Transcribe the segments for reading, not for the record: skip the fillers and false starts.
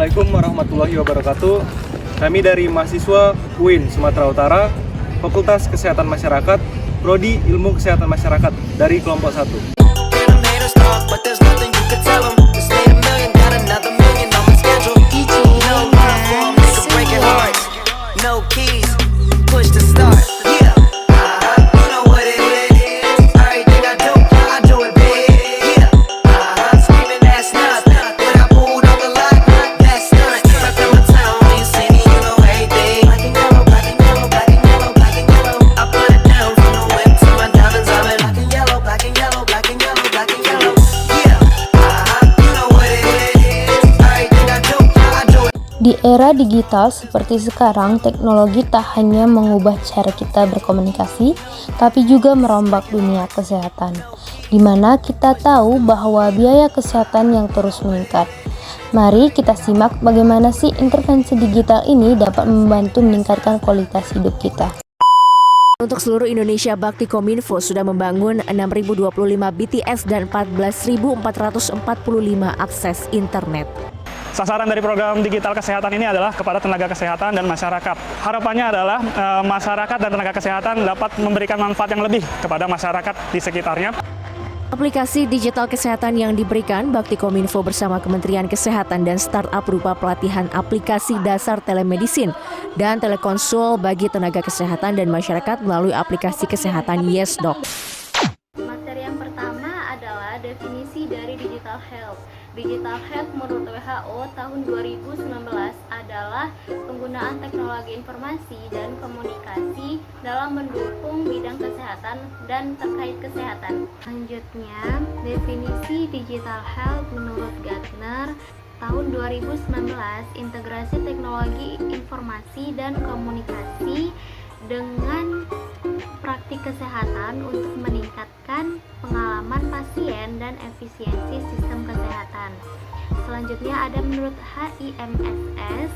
Assalamualaikum warahmatullahi wabarakatuh. Kami dari mahasiswa UIN Sumatera Utara, Fakultas Kesehatan Masyarakat, Prodi Ilmu Kesehatan Masyarakat dari kelompok 1. Di era digital seperti sekarang, teknologi tak hanya mengubah cara kita berkomunikasi, tapi juga merombak dunia kesehatan, di mana kita tahu bahwa biaya kesehatan yang terus meningkat. Mari kita simak bagaimana sih intervensi digital ini dapat membantu meningkatkan kualitas hidup kita. Untuk seluruh Indonesia, Baktikominfo sudah membangun 6.025 BTS dan 14.445 akses internet. Sasaran dari program digital kesehatan ini adalah kepada tenaga kesehatan dan masyarakat. Harapannya adalah masyarakat dan tenaga kesehatan dapat memberikan manfaat yang lebih kepada masyarakat di sekitarnya. Aplikasi digital kesehatan yang diberikan Baktikominfo bersama Kementerian Kesehatan dan startup berupa pelatihan aplikasi dasar telemedicine dan telekonsul bagi tenaga kesehatan dan masyarakat melalui aplikasi kesehatan YesDoc. Materi yang pertama adalah definisi dari digital health. Digital health menurut WHO tahun 2019 adalah penggunaan teknologi informasi dan komunikasi dalam mendukung bidang kesehatan dan terkait kesehatan. Selanjutnya, definisi digital health menurut Gartner tahun 2019, integrasi teknologi informasi dan komunikasi dengan praktik kesehatan untuk meningkatkan pengalaman pasien dan efisiensi sistem kesehatan. Selanjutnya ada menurut HIMSS,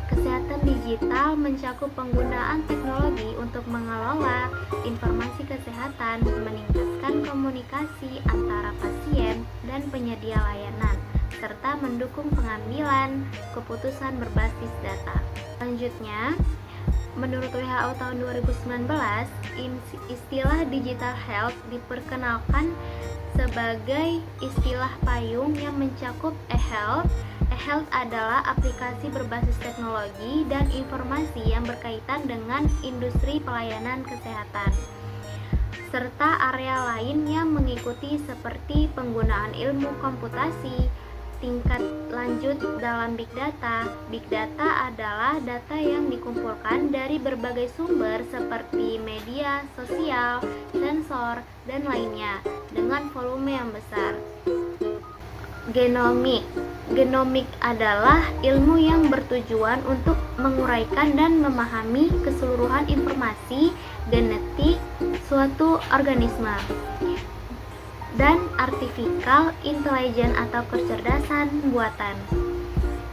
kesehatan digital mencakup penggunaan teknologi untuk mengelola informasi kesehatan, meningkatkan komunikasi antara pasien dan penyedia layanan, serta mendukung pengambilan keputusan berbasis data. Selanjutnya, menurut WHO tahun 2019, istilah digital health diperkenalkan sebagai istilah payung yang mencakup e-health. E-health adalah aplikasi berbasis teknologi dan informasi yang berkaitan dengan industri pelayanan kesehatan, serta area lain yang mengikuti seperti penggunaan ilmu komputasi, tingkat lanjut dalam Big Data. Big Data adalah data yang dikumpulkan dari berbagai sumber seperti media sosial, sensor, dan lainnya dengan volume yang besar. Genomik. Genomik adalah ilmu yang bertujuan untuk menguraikan dan memahami keseluruhan informasi genetik suatu organisme. Dan artificial intelligence atau kecerdasan buatan.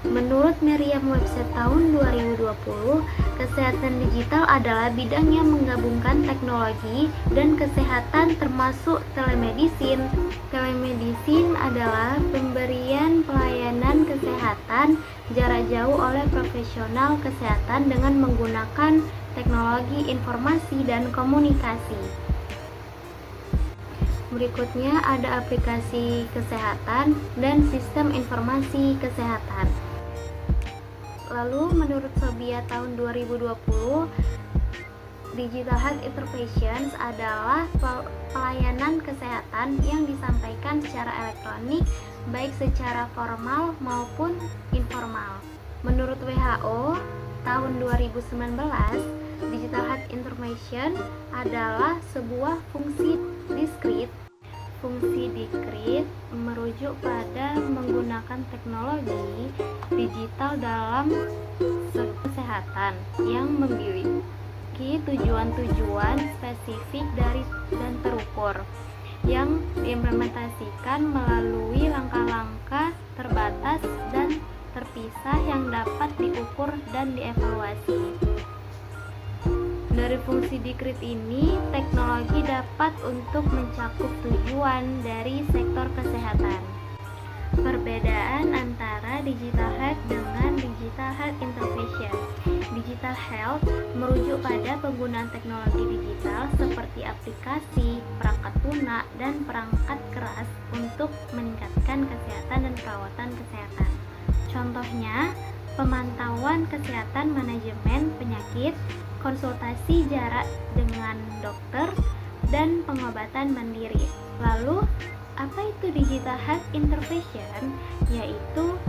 Menurut Merriam-Webster tahun 2020, kesehatan digital adalah bidang yang menggabungkan teknologi dan kesehatan termasuk telemedicine. Telemedicine adalah pemberian pelayanan kesehatan jarak jauh oleh profesional kesehatan dengan menggunakan teknologi informasi dan komunikasi. Berikutnya ada aplikasi kesehatan dan sistem informasi kesehatan. Lalu menurut Sobia tahun 2020, Digital Health Interventions adalah pelayanan kesehatan yang disampaikan secara elektronik baik secara formal maupun informal. Menurut WHO tahun 2019, Digital Health Intervention adalah sebuah fungsi diskrit. Fungsi diskrit merujuk pada menggunakan teknologi digital dalam kesehatan yang memiliki tujuan-tujuan spesifik dan terukur yang diimplementasikan melalui langkah-langkah terbatas dan terpisah yang dapat diukur dan dievaluasi. Dari fungsi diskrit ini, teknologi dapat untuk mencakup tujuan dari sektor kesehatan. Perbedaan antara digital health dengan digital health intervention. Digital health merujuk pada penggunaan teknologi digital seperti aplikasi, perangkat lunak, dan perangkat keras untuk meningkatkan kesehatan dan perawatan kesehatan. Contohnya, pemantauan kesehatan manajemen penyakit, konsultasi jarak dengan dokter, dan pengobatan mandiri. Lalu, apa itu digital health intervention? Yaitu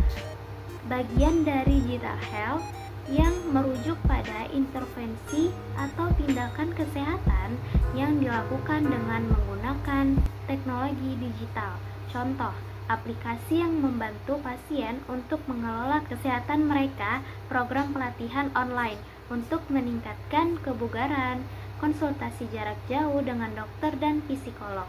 bagian dari digital health yang merujuk pada intervensi atau tindakan kesehatan yang dilakukan dengan menggunakan teknologi digital. Contoh, aplikasi yang membantu pasien untuk mengelola kesehatan mereka, program pelatihan online untuk meningkatkan kebugaran, konsultasi jarak jauh dengan dokter dan psikolog.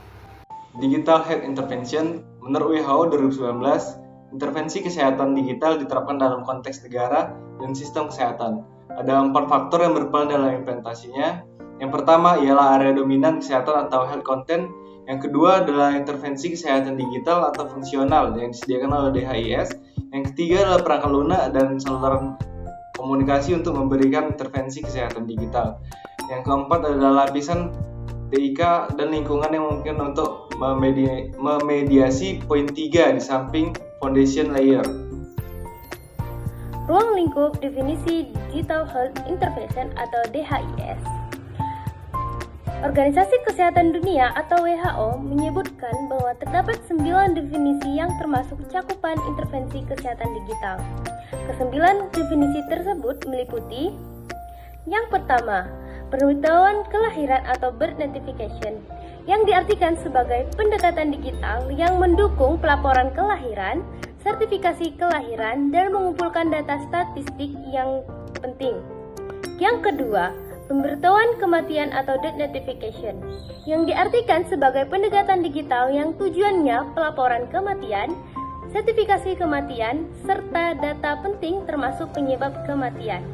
Digital Health Intervention, menurut WHO 2019, intervensi kesehatan digital diterapkan dalam konteks negara dan sistem kesehatan. Ada 4 faktor yang berperan dalam implementasinya. Yang pertama ialah area dominan kesehatan atau health content. Yang kedua adalah intervensi kesehatan digital atau fungsional yang disediakan oleh DHIS. Yang ketiga adalah perangkat lunak dan saluran komunikasi untuk memberikan intervensi kesehatan digital. Yang keempat adalah lapisan TIK dan lingkungan yang mungkin untuk memediasi poin 3 di samping foundation layer. Ruang lingkup definisi Digital Health Intervention atau DHIS. Organisasi Kesehatan Dunia atau WHO menyebutkan bahwa terdapat 9 definisi yang termasuk cakupan intervensi kesehatan digital. Kesembilan definisi tersebut meliputi: yang pertama, pemberitahuan kelahiran atau birth notification, yang diartikan sebagai pendekatan digital yang mendukung pelaporan kelahiran, sertifikasi kelahiran, dan mengumpulkan data statistik yang penting. Yang kedua, pemberitahuan kematian atau death notification, yang diartikan sebagai pendekatan digital yang tujuannya pelaporan kematian, sertifikasi kematian, serta data penting termasuk penyebab kematian.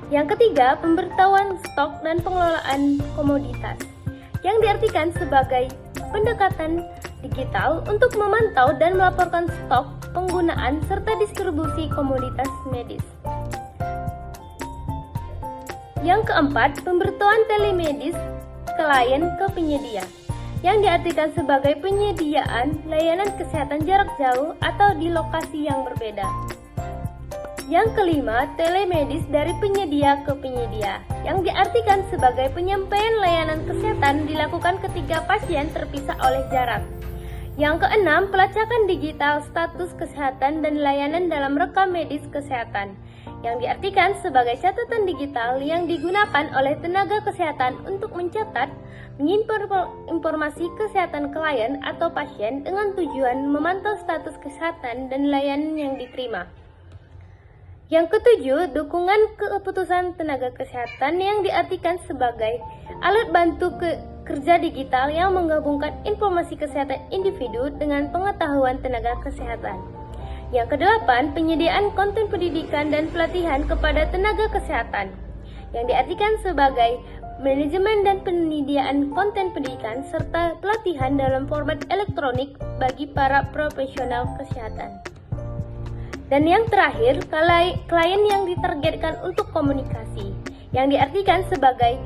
Yang ketiga, pemberitahuan stok dan pengelolaan komoditas, yang diartikan sebagai pendekatan digital untuk memantau dan melaporkan stok, penggunaan, serta distribusi komoditas medis. Yang keempat, pemberitahuan telemedis klien ke penyedia, yang diartikan sebagai penyediaan layanan kesehatan jarak jauh atau di lokasi yang berbeda. Yang kelima, telemedis dari penyedia ke penyedia, yang diartikan sebagai penyampaian layanan kesehatan dilakukan ketika pasien terpisah oleh jarak. Yang keenam, pelacakan digital status kesehatan dan layanan dalam rekam medis kesehatan, yang diartikan sebagai catatan digital yang digunakan oleh tenaga kesehatan untuk mencatat, menyimpan informasi kesehatan klien atau pasien dengan tujuan memantau status kesehatan dan layanan yang diterima. Yang ketujuh, dukungan keputusan tenaga kesehatan yang diartikan sebagai alat bantu kerja digital yang menggabungkan informasi kesehatan individu dengan pengetahuan tenaga kesehatan. Yang kedelapan, penyediaan konten pendidikan dan pelatihan kepada tenaga kesehatan, yang diartikan sebagai manajemen dan penyediaan konten pendidikan serta pelatihan dalam format elektronik bagi para profesional kesehatan. Dan yang terakhir, klien yang ditargetkan untuk komunikasi, yang diartikan sebagai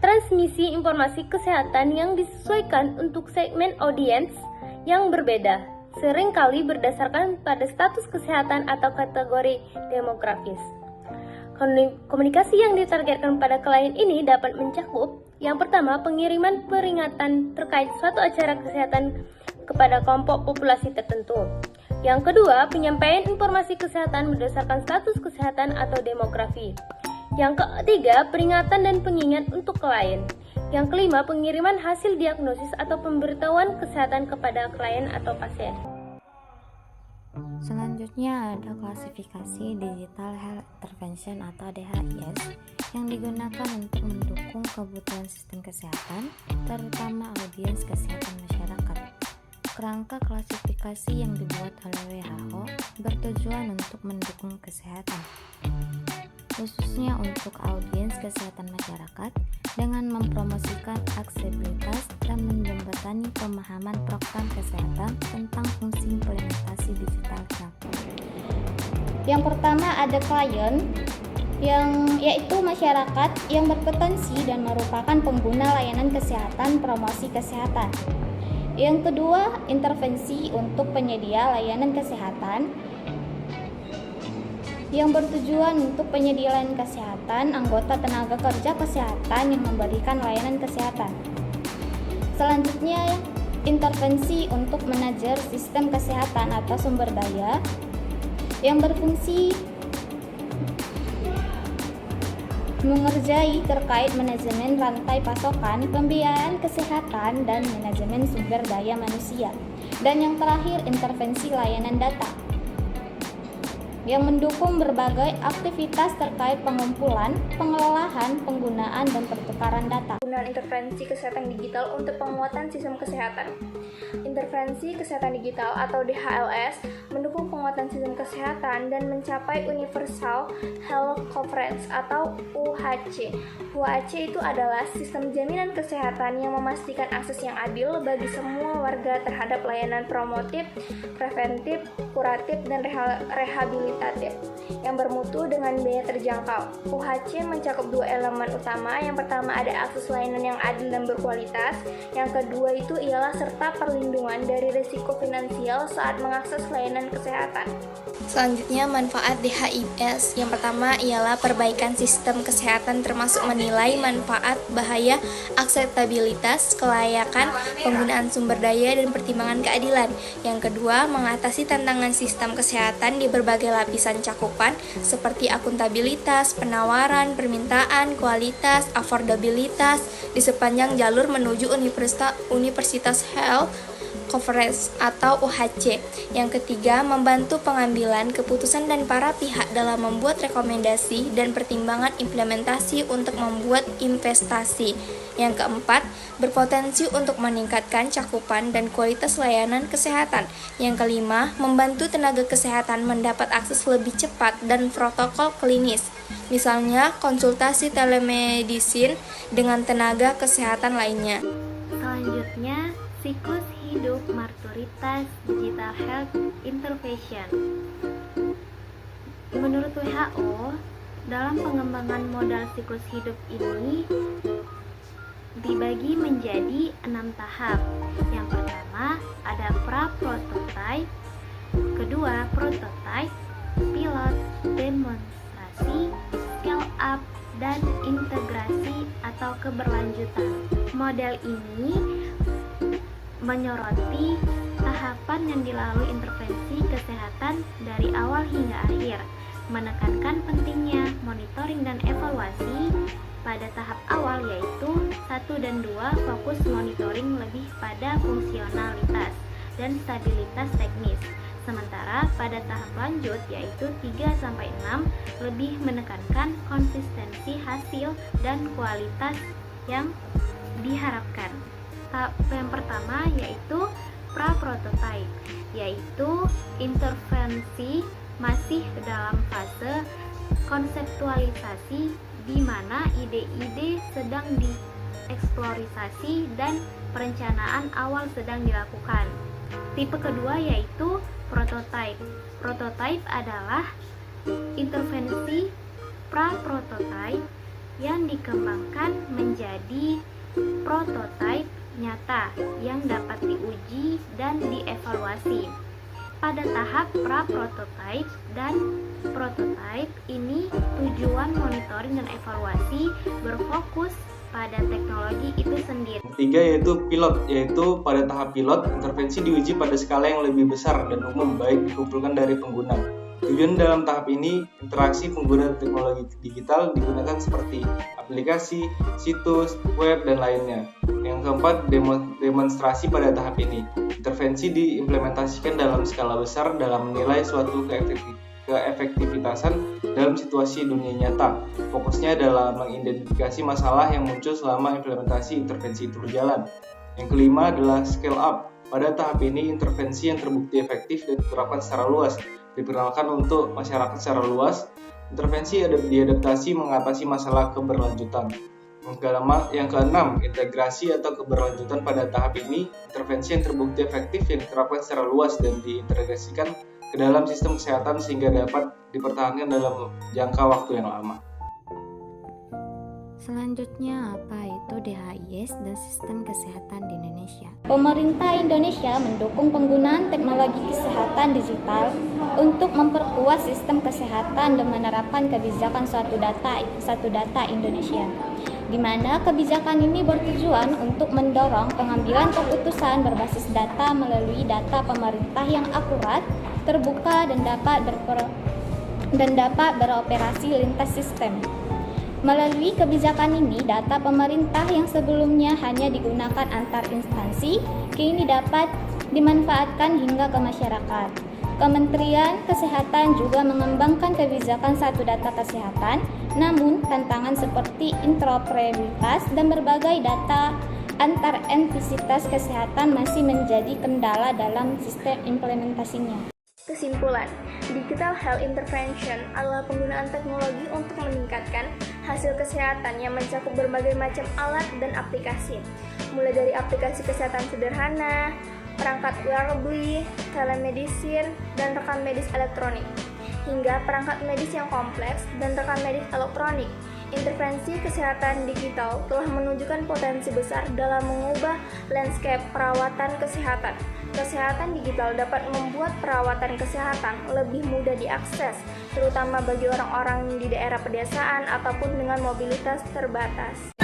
transmisi informasi kesehatan yang disesuaikan untuk segmen audiens yang berbeda, seringkali berdasarkan pada status kesehatan atau kategori demografis. Komunikasi yang ditargetkan pada klien ini dapat mencakup: yang pertama, pengiriman peringatan terkait suatu acara kesehatan kepada kelompok populasi tertentu. Yang kedua, penyampaian informasi kesehatan berdasarkan status kesehatan atau demografi. Yang ketiga, peringatan dan pengingat untuk klien. Yang kelima, pengiriman hasil diagnosis atau pemberitahuan kesehatan kepada klien atau pasien. Selanjutnya ada klasifikasi Digital Health Intervention atau DHIS yang digunakan untuk mendukung kebutuhan sistem kesehatan, terutama audiens kesehatan masyarakat. Kerangka klasifikasi yang dibuat oleh WHO bertujuan untuk mendukung kesehatan. khususnya untuk audiens kesehatan masyarakat dengan mempromosikan aksesibilitas dan menjembatani pemahaman program kesehatan tentang fungsi implementasi digital health. Yang pertama ada klien, yaitu masyarakat yang berpotensi dan merupakan pengguna layanan kesehatan promosi kesehatan. Yang kedua, intervensi untuk penyedia layanan kesehatan yang bertujuan untuk penyedia layanan kesehatan, anggota tenaga kerja kesehatan yang memberikan layanan kesehatan. Selanjutnya, intervensi untuk manajer sistem kesehatan atau sumber daya yang berfungsi mengerjai terkait manajemen rantai pasokan, pembiayaan kesehatan, dan manajemen sumber daya manusia. Dan yang terakhir, intervensi layanan data yang mendukung berbagai aktivitas terkait pengumpulan, pengelolaan, penggunaan, dan pertukaran data. Penggunaan intervensi kesehatan digital untuk penguatan sistem kesehatan. Intervensi kesehatan digital atau DHLS mendukung penguatan sistem kesehatan dan mencapai Universal Health Coverage atau UHC. UHC itu adalah sistem jaminan kesehatan yang memastikan akses yang adil bagi semua warga terhadap layanan promotif, preventif, kuratif, dan rehabilitatif yang bermutu dengan biaya terjangkau. UHC mencakup dua elemen utama. Yang pertama ada akses layanan yang adil dan berkualitas. Yang kedua itu ialah serta perlindungan dari risiko finansial saat mengakses layanan kesehatan. Selanjutnya, manfaat DHIS. Yang pertama ialah perbaikan sistem kesehatan termasuk menilai manfaat, bahaya, akseptabilitas, kelayakan, penggunaan sumber daya, dan pertimbangan keadilan. Yang kedua, mengatasi tantangan sistem kesehatan di berbagai lapisan cakupan seperti akuntabilitas, penawaran, permintaan, kualitas, affordabilitas di sepanjang jalur menuju Universitas Health Coverage atau UHC. Yang ketiga, membantu pengambilan keputusan dan para pihak dalam membuat rekomendasi dan pertimbangan implementasi untuk membuat investasi. Yang keempat, berpotensi untuk meningkatkan cakupan dan kualitas layanan kesehatan. Yang kelima, membantu tenaga kesehatan mendapat akses lebih cepat dan protokol klinis. Misalnya, konsultasi telemedicine dengan tenaga kesehatan lainnya. Selanjutnya, siklus hidup maturitas digital health intervention. Menurut WHO, dalam pengembangan modal siklus hidup ini dibagi menjadi 6 tahap. Yang pertama ada pra-prototype, kedua prototype, pilot, demonstrasi, scale up, dan integrasi atau keberlanjutan. Model ini menyoroti tahapan yang dilalui intervensi kesehatan dari awal hingga akhir, menekankan pentingnya monitoring dan evaluasi. Pada tahap awal yaitu 1 dan 2 fokus monitoring lebih pada fungsionalitas dan stabilitas teknis. Sementara pada tahap lanjut yaitu 3-6 lebih menekankan konsistensi hasil dan kualitas yang diharapkan. Tahap yang pertama yaitu pra-prototype, yaitu intervensi masih dalam fase konseptualisasi di mana ide-ide sedang dieksplorasi dan perencanaan awal sedang dilakukan. Tipe kedua yaitu prototype. Prototype adalah intervensi pra-prototype yang dikembangkan menjadi prototype nyata yang dapat diuji dan dievaluasi. Pada tahap pra-prototype dan prototype ini tujuan monitoring dan evaluasi berfokus pada teknologi itu sendiri. Ketiga yaitu pilot, yaitu pada tahap pilot intervensi diuji pada skala yang lebih besar dan umum baik dikumpulkan dari pengguna. Tujuan dalam tahap ini, interaksi pengguna teknologi digital digunakan seperti aplikasi, situs, web, dan lainnya. Yang keempat, demonstrasi pada tahap ini. Intervensi diimplementasikan dalam skala besar dalam menilai suatu keefektivitasan dalam situasi dunia nyata. Fokusnya adalah mengidentifikasi masalah yang muncul selama implementasi intervensi itu berjalan. Yang kelima adalah scale up. Pada tahap ini, intervensi yang terbukti efektif dan diterapkan secara luas diperkenalkan untuk masyarakat secara luas Intervensi diadaptasi mengatasi masalah keberlanjutan. Yang keenam, integrasi atau keberlanjutan. Pada tahap ini, intervensi yang terbukti efektif yang diterapkan secara luas dan diintegrasikan ke dalam sistem kesehatan sehingga dapat dipertahankan dalam jangka waktu yang lama. Selanjutnya, apa itu DHIS dan sistem kesehatan di Indonesia? Pemerintah Indonesia mendukung penggunaan teknologi kesehatan digital untuk memperkuat sistem kesehatan dan menerapkan kebijakan satu data Indonesia, di mana kebijakan ini bertujuan untuk mendorong pengambilan keputusan berbasis data melalui data pemerintah yang akurat, terbuka, dan dapat beroperasi lintas sistem. Melalui kebijakan ini, data pemerintah yang sebelumnya hanya digunakan antar instansi, kini dapat dimanfaatkan hingga ke masyarakat. Kementerian Kesehatan juga mengembangkan kebijakan satu data kesehatan, namun tantangan seperti interoperabilitas dan berbagai data antar entitas kesehatan masih menjadi kendala dalam sistem implementasinya. Kesimpulan, digital health intervention adalah penggunaan teknologi untuk meningkatkan hasil kesehatan yang mencakup berbagai macam alat dan aplikasi, mulai dari aplikasi kesehatan sederhana, perangkat wearable, telemedicine, dan rekam medis elektronik, hingga perangkat medis yang kompleks dan rekam medis elektronik. Intervensi kesehatan digital telah menunjukkan potensi besar dalam mengubah landscape perawatan kesehatan. Kesehatan digital dapat membuat perawatan kesehatan lebih mudah diakses, terutama bagi orang-orang di daerah pedesaan ataupun dengan mobilitas terbatas.